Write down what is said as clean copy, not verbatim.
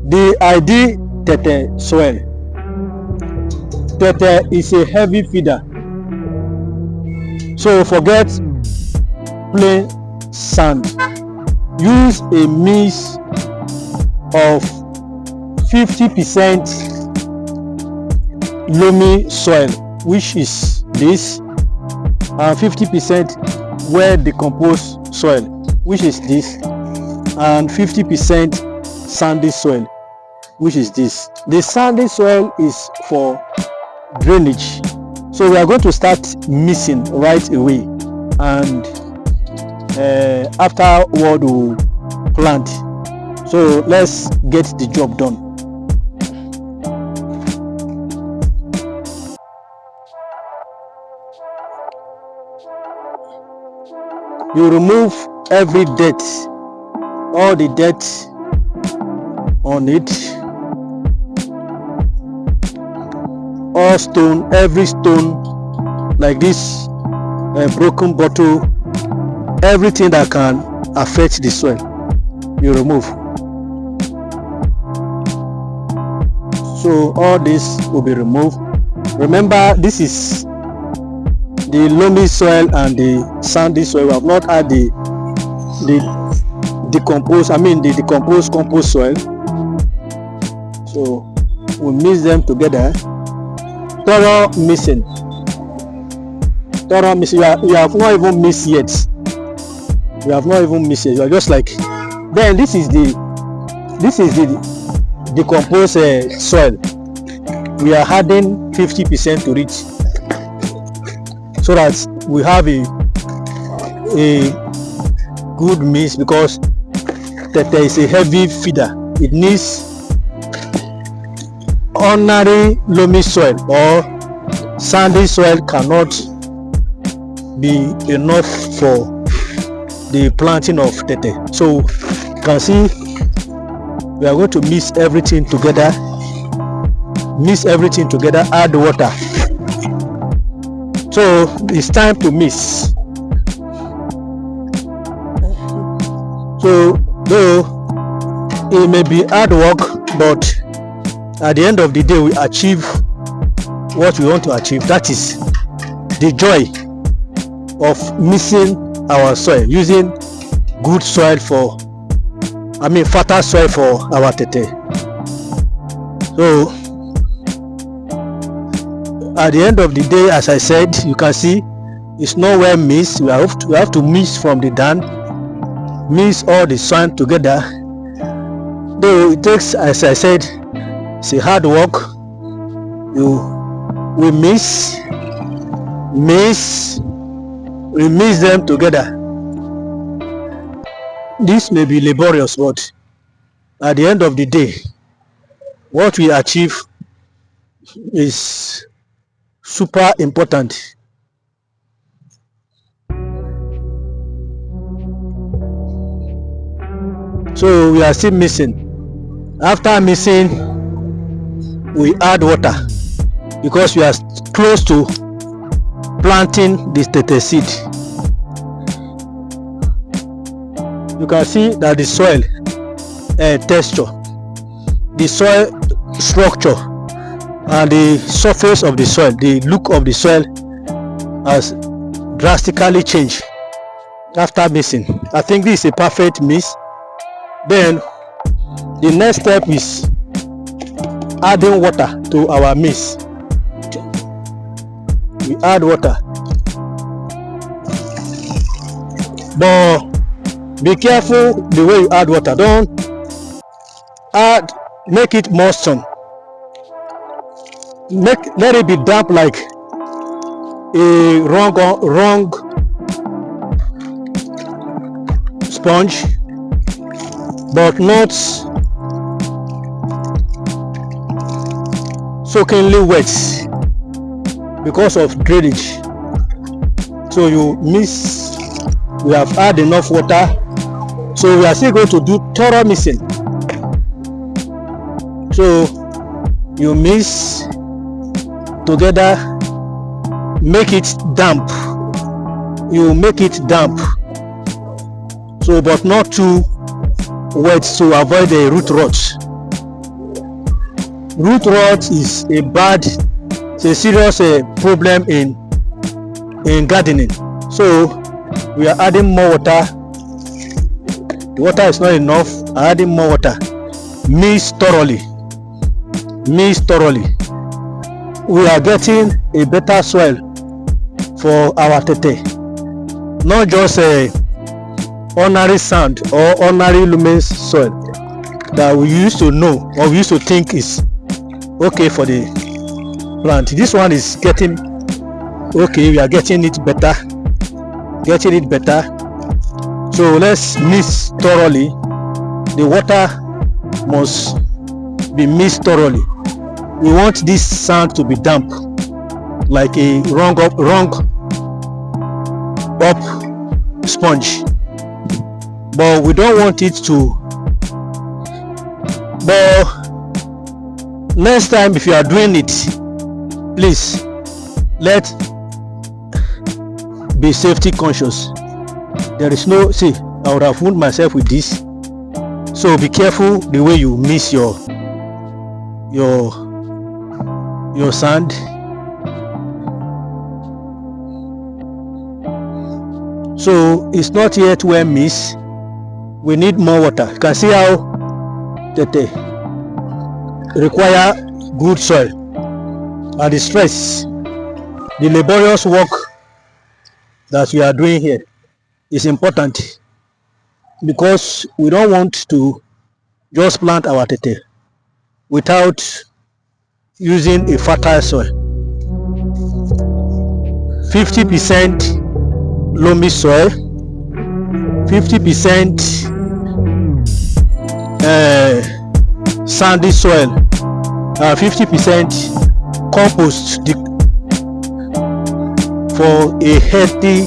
The ideal tete soil. Tete is a heavy feeder, so forget plain sand. Use a mix of 50% loamy soil, which is this, and 50% well decomposed soil, which is this, and 50% sandy soil, which is this. The sandy soil is for drainage, so we are going to start mixing right away, and afterward we'll plant. So let's get the job done. You remove every dirt, all the dirt on it, all stone, every stone like this, a broken bottle, everything that can affect the soil, you remove. So all this will be removed. Remember, this is the loamy soil and the sandy soil. We have not had the decomposed compost soil. So we mix them together. Thorough mixing. You have not even mixed yet. You have not even mixed it. You are just like, then this is the decomposed soil. We are adding 50% to it, so that we have a good mix, because tete is a heavy feeder. It needs ordinary loamy soil or sandy soil cannot be enough for the planting of tete. So you can see we are going to mix everything together, add water. So it's time to mix. So though it may be hard work, but at the end of the day we achieve what we want to achieve. That is the joy of mixing our soil, using good soil for, fertile soil for our tete. So at the end of the day, as I said, you can see it's not well mixed. We have to mix from the down, mix all the soil together. Though it takes, as I said, it's a hard work. We mix them together. This may be laborious, but at the end of the day, what we achieve is super important. So we are still mixing. After mixing, we add water, because we are close to planting this tete seed. You can see that the soil texture, the soil structure, and the surface of the soil, the look of the soil has drastically changed after mixing. I think this is a perfect mix. Then the next step is adding water to our mix. We add water, but be careful the way you add water. Don't make it moisten. Let it be damp like a wrong sponge, but not soakingly wet because of drainage. So you mix. We have had enough water, so we are still going to do thorough mixing. So you mix together, make it damp. You make it damp, so but not too wet to avoid the root rot. Root rot is it's a serious problem in gardening. So we are adding more water. The water is not enough. Adding more water. Mix thoroughly. We are getting a better soil for our tete, not just a ordinary sand or ordinary lumen soil that we used to know or we used to think is okay for the plant. This one is getting okay. We are getting it better. So let's mix thoroughly. The water must be mixed thoroughly. We want this sand to be damp, like a wrung up sponge, but we don't want it to. But next time if you are doing it, please be safety conscious. There is no, see, I would have wounded myself with this, so be careful the way you mix your sand. So it's not yet well mixed. We need more water. You can see how tete require good soil, and the stress, the laborious work that we are doing here is important, because we don't want to just plant our tete without using a fertile soil. 50% loamy soil, 50% sandy soil, 50% compost for a healthy